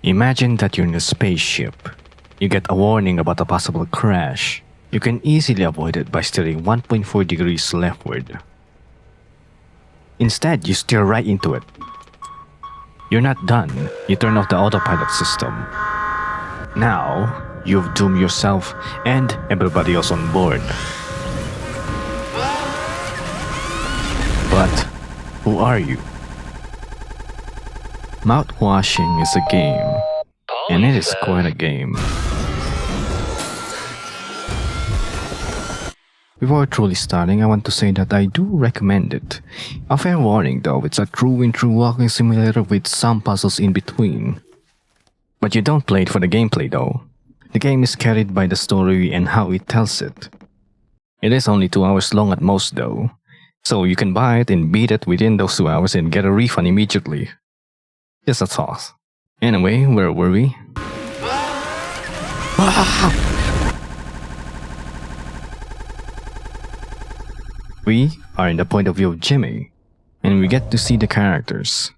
Imagine that you're in a spaceship. You get a warning about a possible crash. You can easily avoid it by steering 1.4 degrees leftward. Instead, you steer right into it. You're not done. You turn off the autopilot system. Now, you've doomed yourself and everybody else on board. But who are you? Mouthwashing is a game, and it is quite a game. Before truly starting, I want to say that I do recommend it. A fair warning though, it's a true and true walking simulator with some puzzles in between. But you don't play it for the gameplay though. The game is carried by the story and how it tells it. It is only 2 hours long at most though, so you can buy it and beat it within those 2 hours and get a refund immediately. Just a thought. Anyway, where were we? We are in the point of view of Jimmy, and we get to see the characters.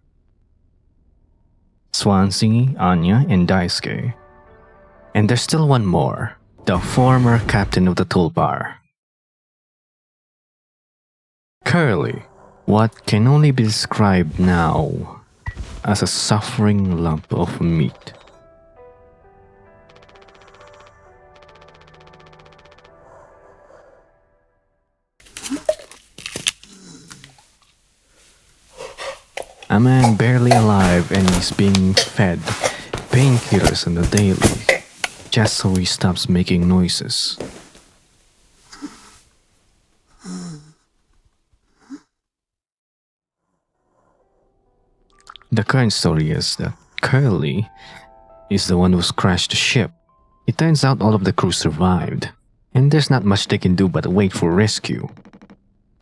Swansea, Anya, and Daisuke. And there's still one more, the former captain of the toolbar. Curly, what can only be described now as a suffering lump of meat. A man barely alive and he's being fed painkillers on the daily, just so he stops making noises. The current story is that Curly is the one who's crashed the ship. It turns out all of the crew survived, and there's not much they can do but wait for rescue.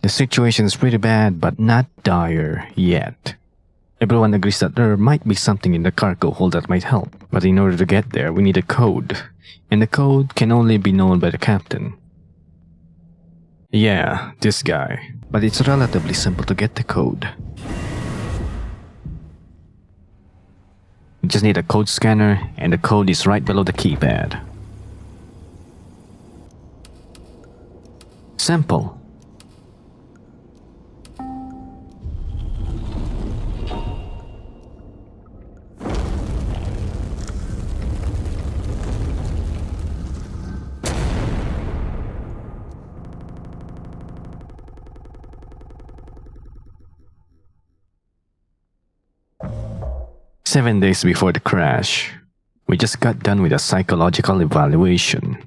The situation is pretty bad but not dire yet. Everyone agrees that there might be something in the cargo hold that might help, but in order to get there we need a code, and the code can only be known by the captain. Yeah, this guy, but it's relatively simple to get the code. You just need a code scanner, and the code is right below the keypad. Simple. Seven days before the crash, we just got done with a psychological evaluation.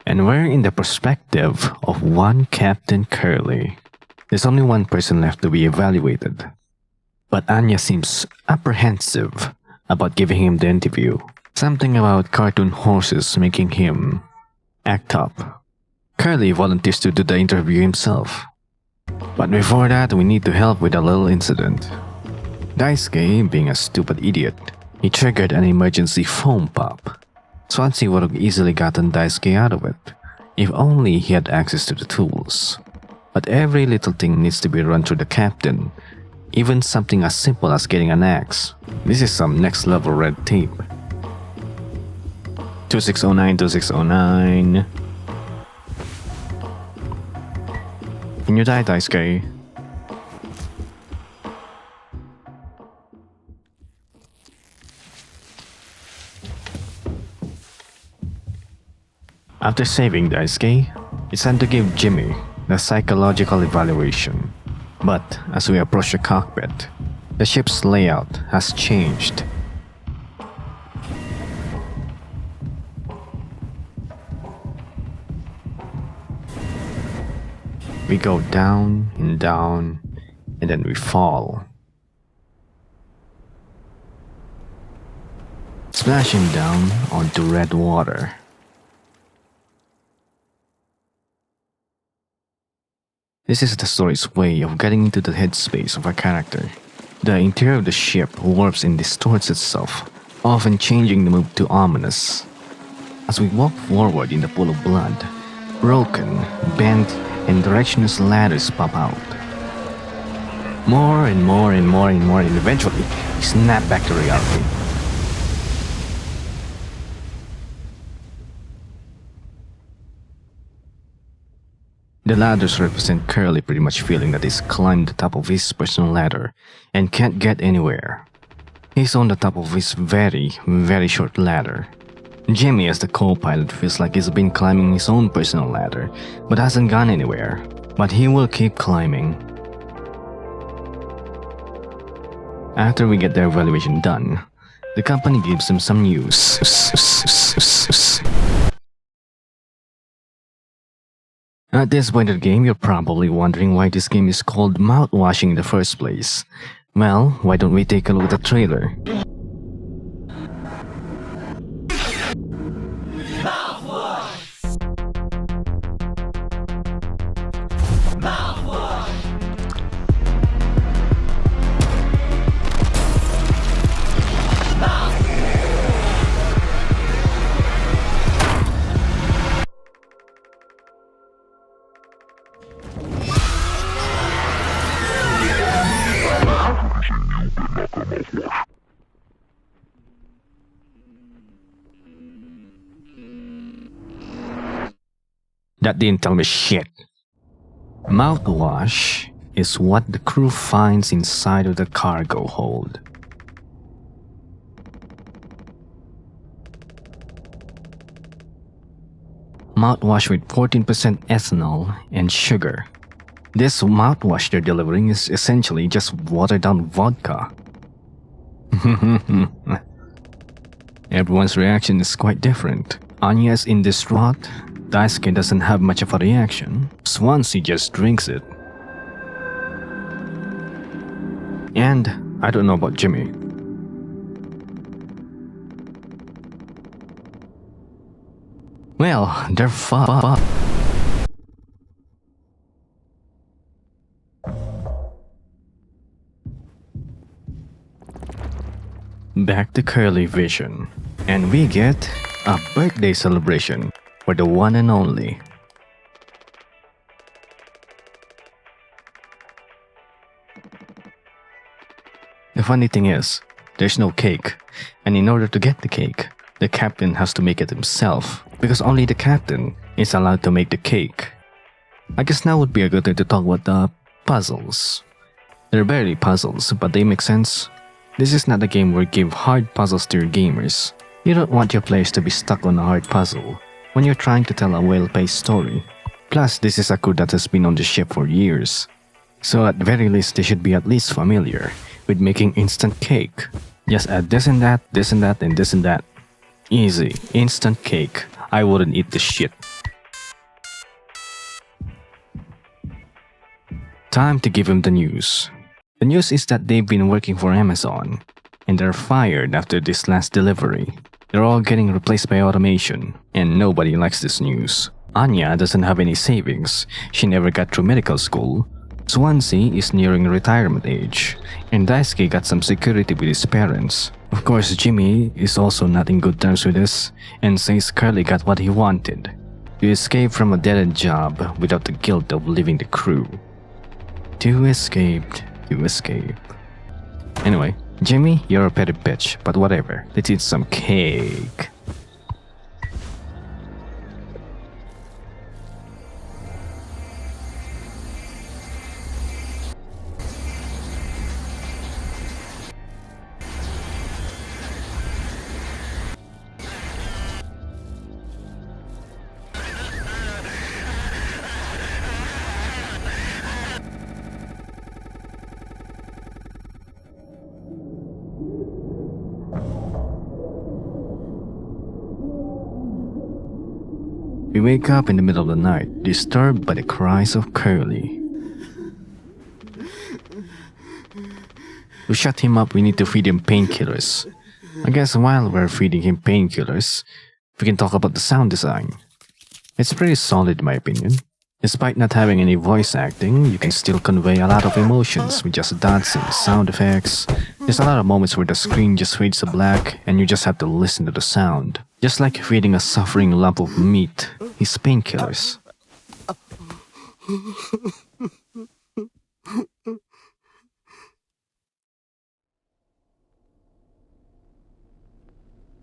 And we're in the perspective of one Captain Curly. There's only one person left to be evaluated. But Anya seems apprehensive about giving him the interview. Something about cartoon horses making him act up. Curly volunteers to do the interview himself. But before that, we need to help with a little incident. Daisuke, being a stupid idiot, he triggered an emergency foam pop. Swansea would have easily gotten Daisuke out of it, if only he had access to the tools. But every little thing needs to be run through the captain, even something as simple as getting an axe. This is some next level red tape. 2609, 2609. Can you die, Daisuke? After saving Daisuke, it's time to give Jimmy the psychological evaluation. But as we approach the cockpit, the ship's layout has changed. We go down, and then we fall. Splashing down onto red water. This is the story's way of getting into the headspace of a character. The interior of the ship warps and distorts itself, often changing the mood to ominous. As we walk forward in the pool of blood, broken, bent, and directionless ladders pop out. More and eventually, we snap back to reality. The ladders represent Curly pretty much feeling that he's climbed the top of his personal ladder and can't get anywhere. He's on the top of his very, very short ladder. Jimmy as the co-pilot feels like he's been climbing his own personal ladder but hasn't gone anywhere. But he will keep climbing. After we get their evaluation done, the company gives him some news. At this point of the game, you're probably wondering why this game is called Mouthwashing in the first place. Well, why don't we take a look at the trailer? That didn't tell me shit. Mouthwash is what the crew finds inside of the cargo hold. Mouthwash with 14% ethanol and sugar. This mouthwash they're delivering is essentially just watered down vodka. Everyone's reaction is quite different. Anya is in distraught. Daisuke doesn't have much of a reaction. Swansea just drinks it. And I don't know about Jimmy. Well, they're fucked. Back to Curly Vision, and we get a birthday celebration for the one and only. The funny thing is, there's no cake, and in order to get the cake, the captain has to make it himself, because only the captain is allowed to make the cake. I guess now would be a good time to talk about the puzzles. They're barely puzzles, but they make sense. This is not a game where you give hard puzzles to your gamers. You don't want your players to be stuck on a hard puzzle when you're trying to tell a well-paced story. Plus, this is a crew that has been on the ship for years. So at the very least, they should be at least familiar with making instant cake. Just add this and that, this and that, and this and that. Easy, instant cake. I wouldn't eat this shit. Time to give him the news. The news is that they've been working for Amazon, and they're fired after this last delivery. They're all getting replaced by automation, and nobody likes this news. Anya doesn't have any savings. She never got through medical school. Swansea is nearing retirement age, and Daisuke got some security with his parents. Of course, Jimmy is also not in good terms with this, and says Curly got what he wanted: to escape from a dead-end job without the guilt of leaving the crew. To escape. Anyway, Jimmy, you're a petty bitch, but whatever, let's eat some cake. We wake up in the middle of the night, disturbed by the cries of Curly. To shut him up, we need to feed him painkillers. I guess while we're feeding him painkillers, we can talk about the sound design. It's pretty solid in my opinion. Despite not having any voice acting, you can still convey a lot of emotions with just dots and sound effects. There's a lot of moments where the screen just fades to black and you just have to listen to the sound. Just like feeding a suffering lump of meat his painkillers.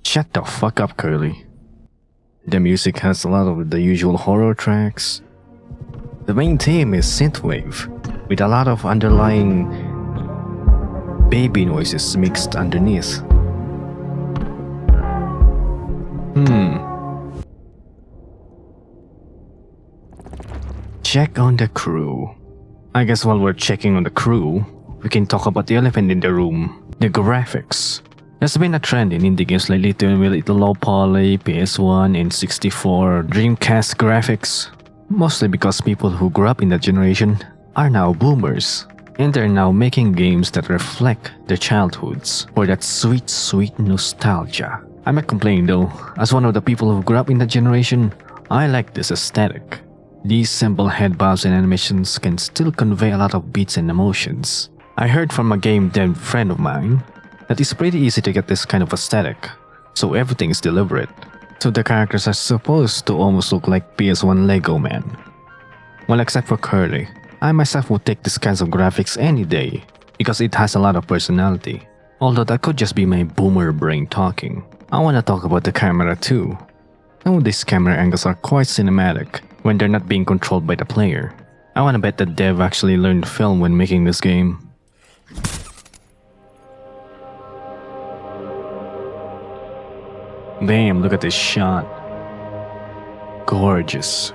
Shut the fuck up, Curly. The music has a lot of the usual horror tracks. The main theme is synthwave, with a lot of underlying baby noises mixed underneath. Check on the crew. I guess while we're checking on the crew, we can talk about the elephant in the room, the graphics. There's been a trend in indie games lately to emulate the low poly, PS1 and 64 Dreamcast graphics. Mostly because people who grew up in that generation are now boomers, and they're now making games that reflect their childhoods for that sweet, sweet nostalgia. I'm not complaining though, as one of the people who grew up in that generation, I like this aesthetic. These simple head bobs and animations can still convey a lot of beats and emotions. I heard from a game dev friend of mine that it's pretty easy to get this kind of aesthetic, so everything is deliberate. So the characters are supposed to almost look like PS1 Lego Man. Well, except for Curly, I myself would take this kinds of graphics any day because it has a lot of personality. Although that could just be my boomer brain talking. I wanna talk about the camera too. Some of these camera angles are quite cinematic when they're not being controlled by the player. I wanna bet that dev actually learned film when making this game. Damn, look at this shot. Gorgeous.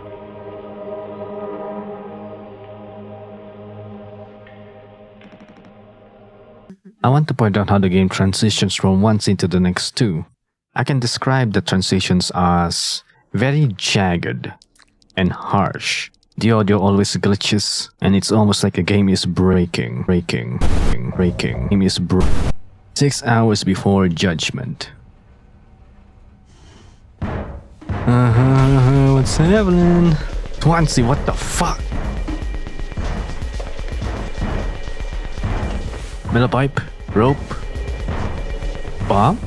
I want to point out how the game transitions from one scene to the next too. I can describe the transitions as very jagged and harsh. The audio always glitches, and it's almost like a game is breaking. Game is 6 hours before judgment. What's happening? Swansea, what the fuck? Metal pipe, rope, bomb?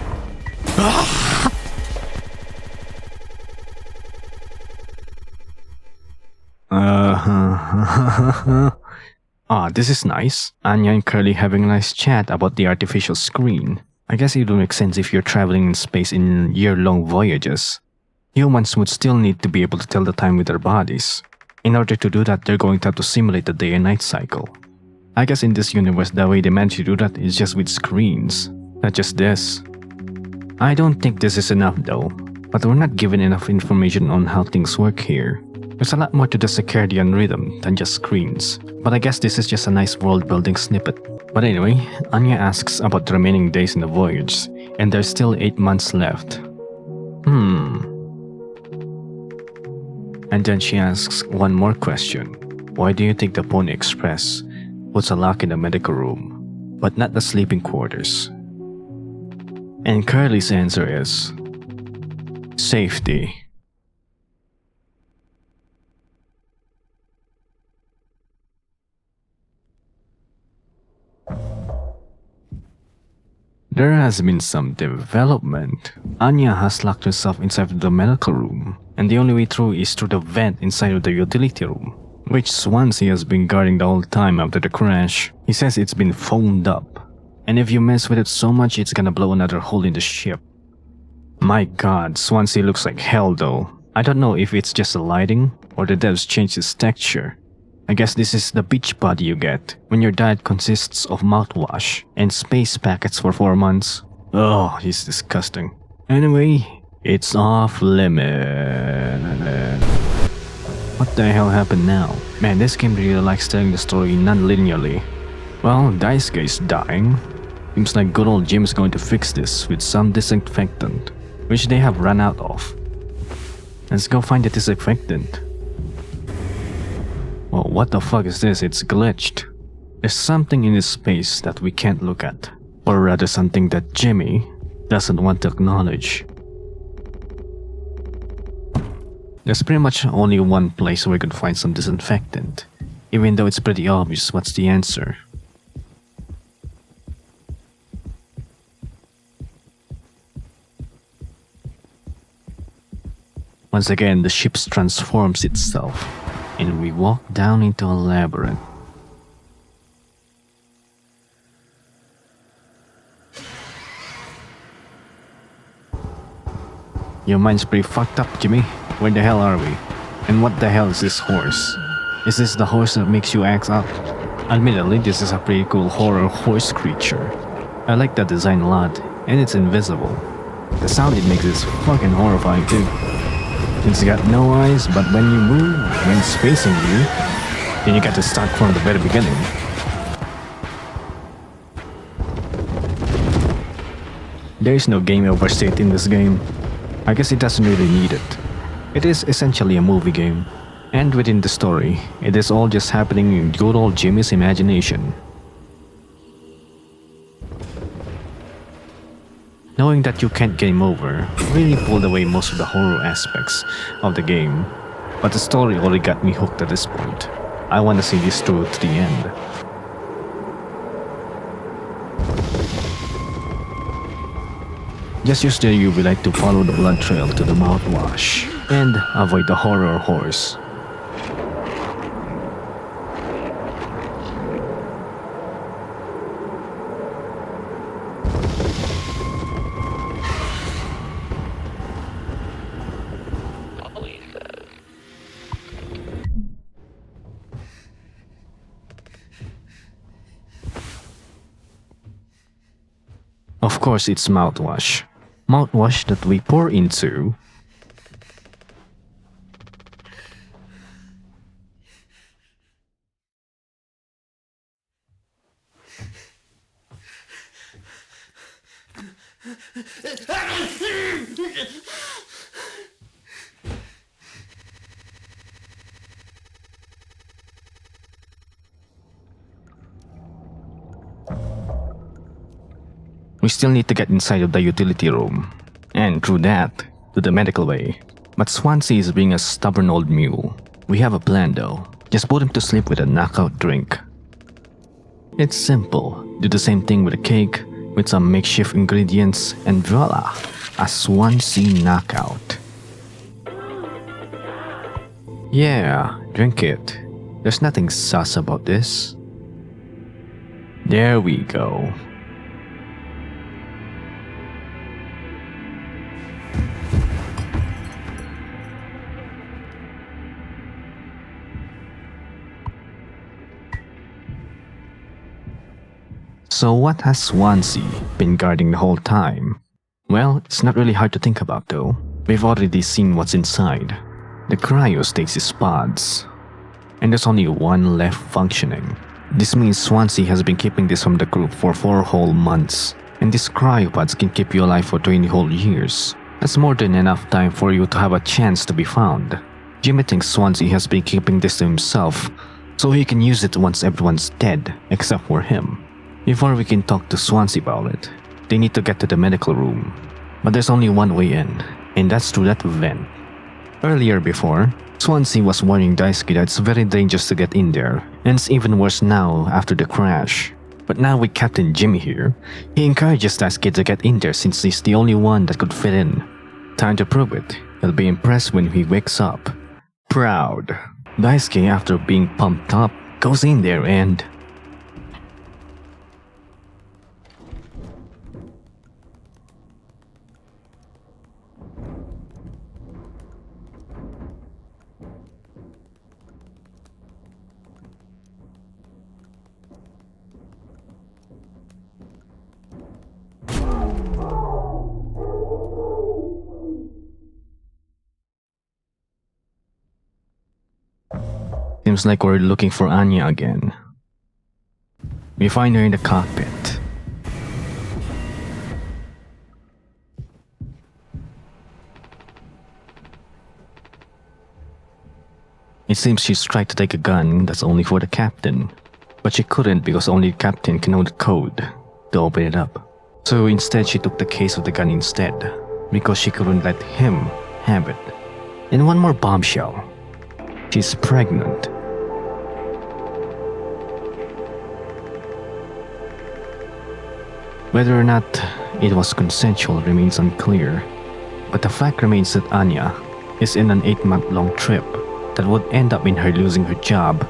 This is nice. Anya and Curly having a nice chat about the artificial screen. I guess it would make sense if you're traveling in space in year-long voyages. Humans would still need to be able to tell the time with their bodies. In order to do that, they're going to have to simulate the day and night cycle. I guess in this universe, the way they manage to do that is just with screens, not just this. I don't think this is enough though, but we're not given enough information on how things work here. There's a lot more to the circadian rhythm than just screens, but I guess this is just a nice world-building snippet. But anyway, Anya asks about the remaining days in the voyage, and there's still 8 months left. And then she asks one more question. Why do you think the Pony Express puts a lock in the medical room, but not the sleeping quarters? And Curly's answer is safety. There has been some development. Anya has locked herself inside the medical room, and the only way through is through the vent inside of the utility room, which Swansea has been guarding the whole time after the crash. He says it's been foamed up, and if you mess with it so much it's gonna blow another hole in the ship. My god, Swansea looks like hell though. I don't know if it's just the lighting or the devs changed its texture. I guess this is the beach body you get when your diet consists of mouthwash and space packets for 4 months. Oh, he's disgusting. Anyway, it's off limit. What the hell happened now? Man, this game really likes telling the story non-linearly. Well, Daisuke is dying. Seems like good old Jim's going to fix this with some disinfectant, which they have run out of. Let's go find the disinfectant. Well, what the fuck is this? It's glitched. There's something in this space that we can't look at, or rather something that Jimmy doesn't want to acknowledge. There's pretty much only one place where we could find some disinfectant, even though it's pretty obvious what's the answer. Once again, the ship transforms itself, and we walk down into a labyrinth. Your mind's pretty fucked up, Jimmy. Where the hell are we? And what the hell is this horse? Is this the horse that makes you act up? Admittedly, this is a pretty cool horror horse creature. I like that design a lot, and it's invisible. The sound it makes is fucking horrifying too. It's got no eyes, but when you move, when it's facing you, then you got to start from the very beginning. There is no game over state in this game. I guess it doesn't really need it. It is essentially a movie game. And within the story, it is all just happening in good old Jimmy's imagination. Knowing that you can't game over really pulled away most of the horror aspects of the game, but the story already got me hooked at this point. I want to see this through to the end. Just yesterday you would like to follow the blood trail to the mouthwash and avoid the horror horse. Of course, it's mouthwash. Mouthwash that we pour into. We still need to get inside of the utility room, and through that, to the medical bay. But Swansea is being a stubborn old mule. We have a plan though. Just put him to sleep with a knockout drink. It's simple. Do the same thing with a cake, with some makeshift ingredients, and voila, a Swansea knockout. Yeah, drink it. There's nothing sus about this. There we go. So what has Swansea been guarding the whole time? Well, it's not really hard to think about though. We've already seen what's inside. The cryostasis pods. And there's only one left functioning. This means Swansea has been keeping this from the group for 4 whole months. And these cryopods can keep you alive for 20 whole years. That's more than enough time for you to have a chance to be found. Jimmy thinks Swansea has been keeping this to himself, so he can use it once everyone's dead, except for him. Before we can talk to Swansea about it, they need to get to the medical room. But there's only one way in, and that's through that vent. Earlier before, Swansea was warning Daisuke that it's very dangerous to get in there, and it's even worse now after the crash. But now with Captain Jimmy here, he encourages Daisuke to get in there since he's the only one that could fit in. Time to prove it. He'll be impressed when he wakes up. Proud. Daisuke, after being pumped up, goes in there and... Seems like we're looking for Anya again. We find her in the cockpit. It seems she's tried to take a gun that's only for the captain, but she couldn't because only the captain can know the code to open it up. So instead she took the case of the gun instead, because she couldn't let him have it. And one more bombshell. She's pregnant. Whether or not it was consensual remains unclear, but the fact remains that Anya is in an 8-month-long trip that would end up in her losing her job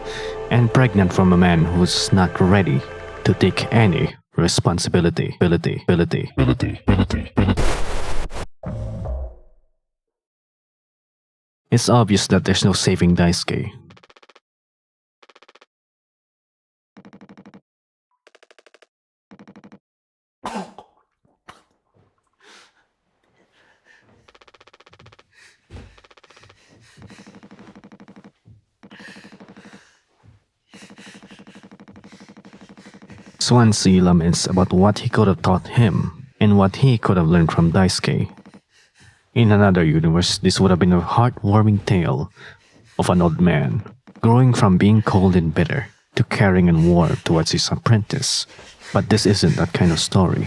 and pregnant from a man who's not ready to take any responsibility. It's obvious that there's no saving Daisuke. Swansea laments about what he could have taught him and what he could have learned from Daisuke. In another universe, this would have been a heartwarming tale of an old man growing from being cold and bitter to caring and warm towards his apprentice. But this isn't that kind of story.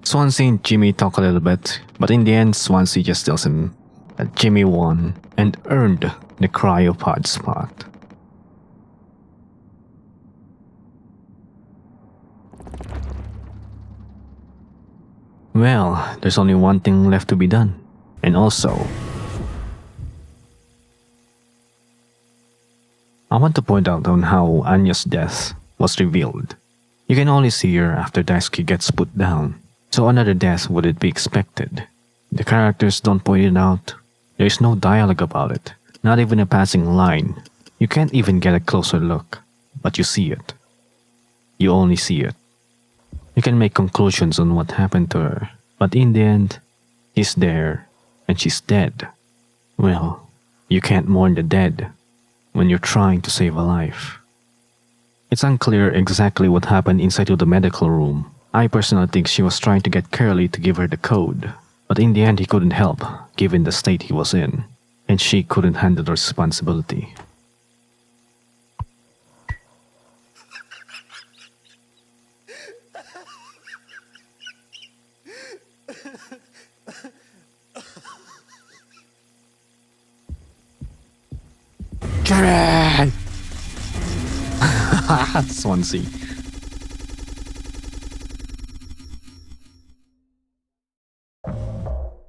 Swansea and Jimmy talk a little bit, but in the end, Swansea just tells him that Jimmy won and earned the cryopod spot. Well, there's only one thing left to be done. And also, I want to point out on how Anya's death was revealed. You can only see her after Daisuke gets put down, so another death wouldn't be expected. The characters don't point it out. There is no dialogue about it, not even a passing line. You can't even get a closer look, but you see it. You only see it. You can make conclusions on what happened to her, but in the end, he's there and she's dead. Well, you can't mourn the dead when you're trying to save a life. It's unclear exactly what happened inside of the medical room. I personally think she was trying to get Curly to give her the code, but in the end he couldn't help given the state he was in, and she couldn't handle the responsibility. Karen! Swansea.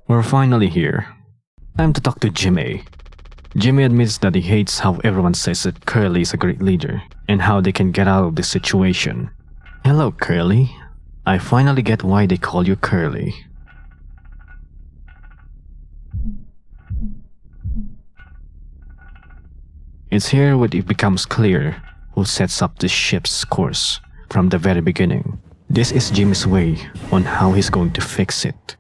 We're finally here. Time to talk to Jimmy. Jimmy admits that he hates how everyone says that Curly is a great leader and how they can get out of this situation. Hello, Curly. I finally get why they call you Curly. It's here where it becomes clear who sets up the ship's course from the very beginning. This is Jimmy's way on how he's going to fix it.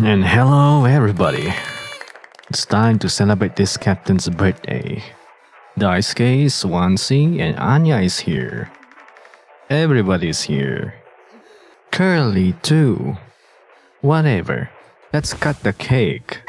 And hello everybody. It's time to celebrate this captain's birthday. Daisuke, Swansea, and Anya is here. Everybody's here. Curly too. Whatever. Let's cut the cake.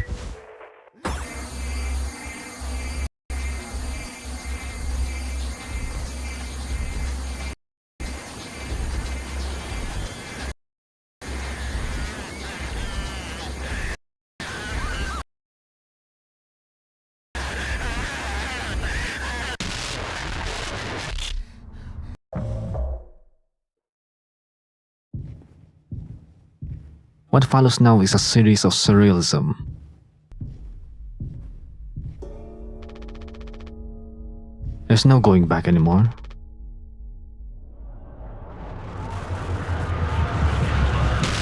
What follows now is a series of surrealism. There's no going back anymore.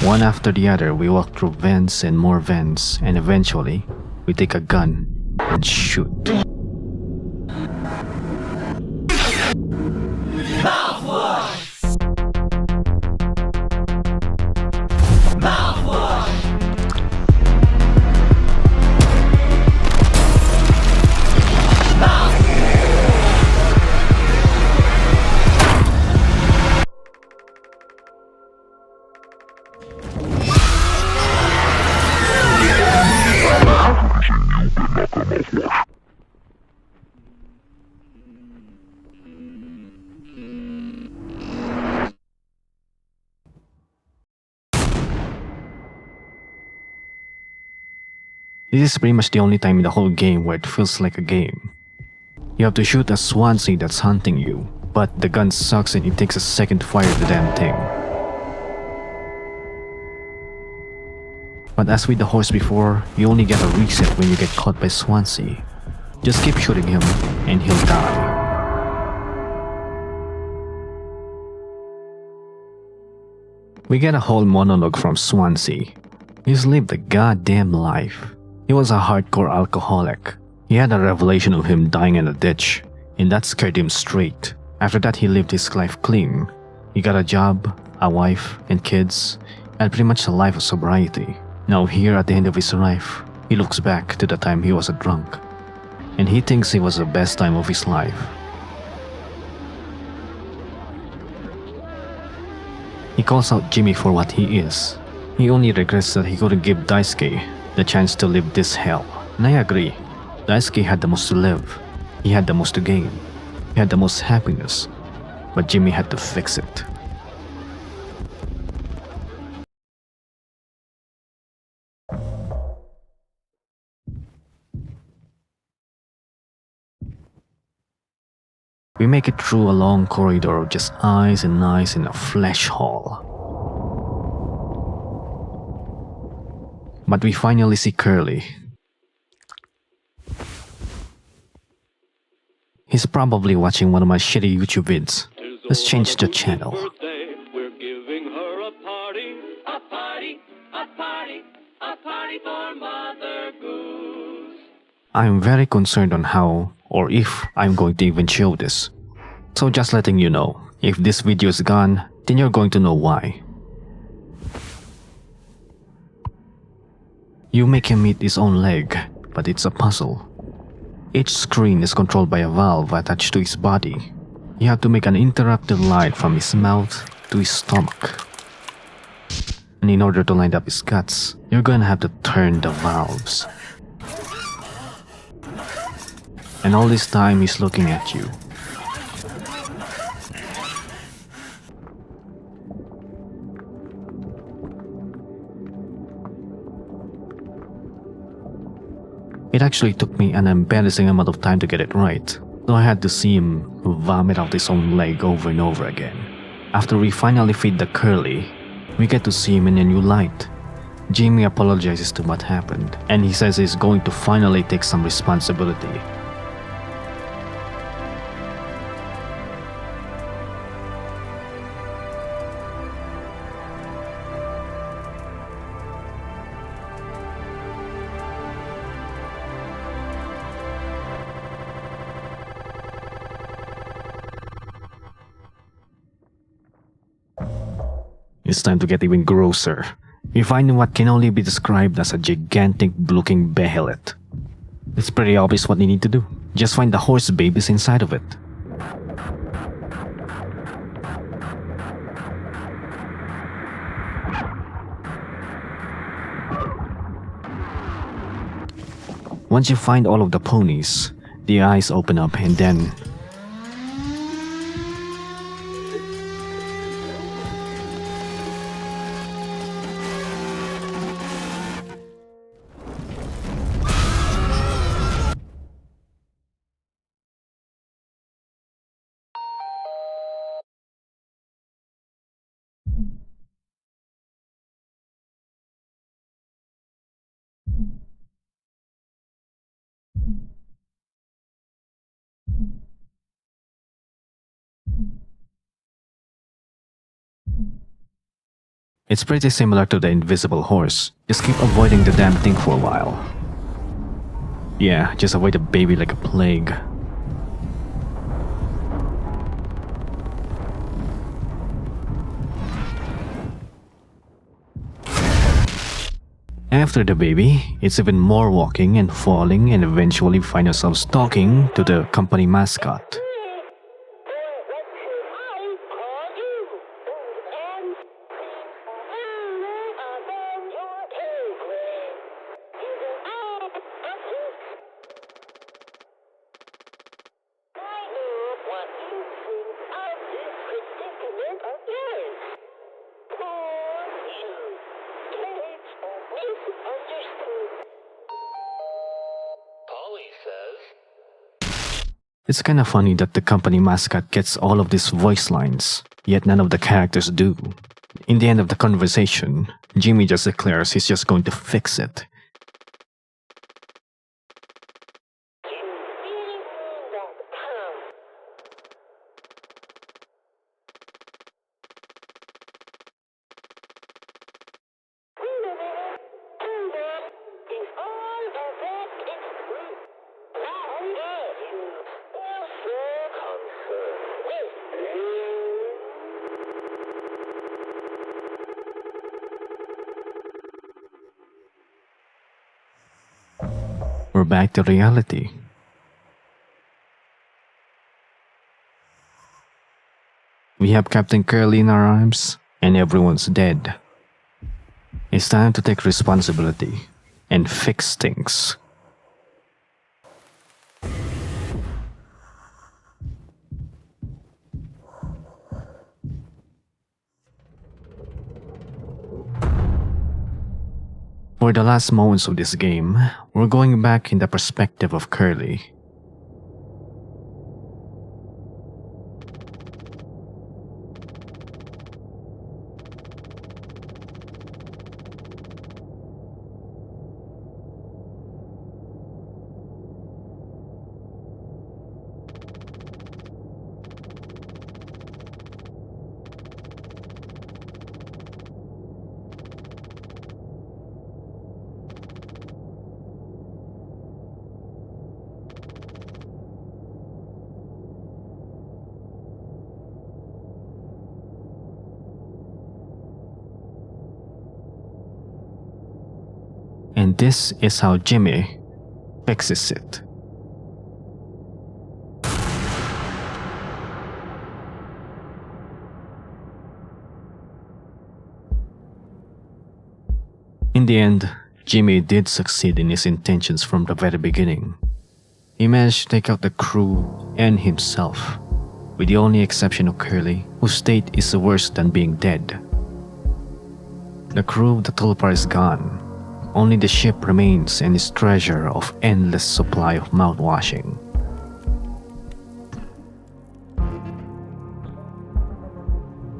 One after the other, we walk through vents and more vents, and eventually, we take a gun and shoot. This is pretty much the only time in the whole game where it feels like a game. You have to shoot a Swansea that's hunting you, but the gun sucks and it takes a second to fire the damn thing. But as with the horse before, you only get a reset when you get caught by Swansea. Just keep shooting him and he'll die. We get a whole monologue from Swansea. He's lived a goddamn life. He was a hardcore alcoholic. He had a revelation of him dying in a ditch, and that scared him straight. After that, he lived his life clean. He got a job, a wife, and kids, and pretty much a life of sobriety. Now here at the end of his life, he looks back to the time he was a drunk, and he thinks it was the best time of his life. He calls out Jimmy for what he is. He only regrets that he couldn't give Daisuke the chance to live this hell. And I agree, Daisuke had the most to live. He had the most to gain. He had the most happiness. But Jimmy had to fix it. We make it through a long corridor of just eyes and eyes in a flesh hall. But we finally see Curly. He's probably watching one of my shitty YouTube vids. Let's change the channel. We're giving her a party, a party, a party, a party for Mother Goose. I'm very concerned on how or if I'm going to even show this. So just letting you know, if this video is gone, then you're going to know why. You make him eat his own leg, but it's a puzzle. Each screen is controlled by a valve attached to his body. You have to make an interrupted line from his mouth to his stomach. And in order to line up his guts, you're gonna have to turn the valves. And all this time he's looking at you. It actually took me an embarrassing amount of time to get it right, so I had to see him vomit out his own leg over and over again. After we finally feed the Curly, we get to see him in a new light. Jimmy apologizes to what happened, and he says he's going to finally take some responsibility. It's time to get even grosser. We find what can only be described as a gigantic looking behelit. It's pretty obvious what you need to do. Just find the horse babies inside of it. Once you find all of the ponies, the eyes open up and then it's pretty similar to the invisible horse. Just keep avoiding the damn thing for a while. Yeah, just avoid the baby like a plague. After the baby, it's even more walking and falling and eventually find ourselves talking to the company mascot. It's kinda funny that the company mascot gets all of these voice lines, yet none of the characters do. In the end of the conversation, Jimmy just declares he's just going to fix it. We're back to reality. We have Captain Curly in our arms, and everyone's dead. It's time to take responsibility and fix things. For the last moments of this game, we're going back in the perspective of Curly. And this is how Jimmy fixes it. In the end, Jimmy did succeed in his intentions from the very beginning. He managed to take out the crew and himself, with the only exception of Curly, whose state is worse than being dead. The crew of the Tulpa is gone. Only the ship remains and its treasure of endless supply of mouthwashing.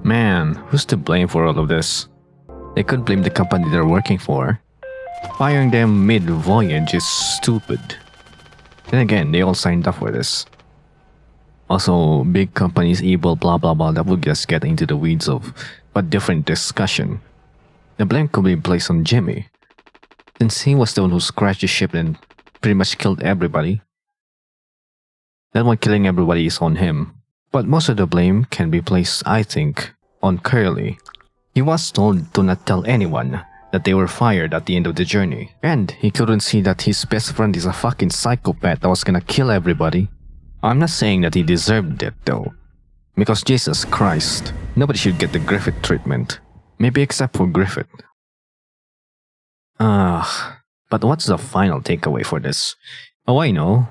Man, who's to blame for all of this? They could blame the company they're working for. Firing them mid-voyage is stupid. Then again, they all signed up for this. Also, big companies evil blah blah blah, that would just get into the weeds of a different discussion. The blame could be placed on Jimmy, since he was the one who crashed the ship and pretty much killed everybody. That one killing everybody is on him. But most of the blame can be placed, I think, on Curly. He was told to not tell anyone that they were fired at the end of the journey. And he couldn't see that his best friend is a fucking psychopath that was gonna kill everybody. I'm not saying that he deserved it though. Because Jesus Christ, nobody should get the Griffith treatment. Maybe except for Griffith. But what's the final takeaway for this? Oh, I know.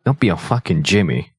Don't be a fucking Jimmy.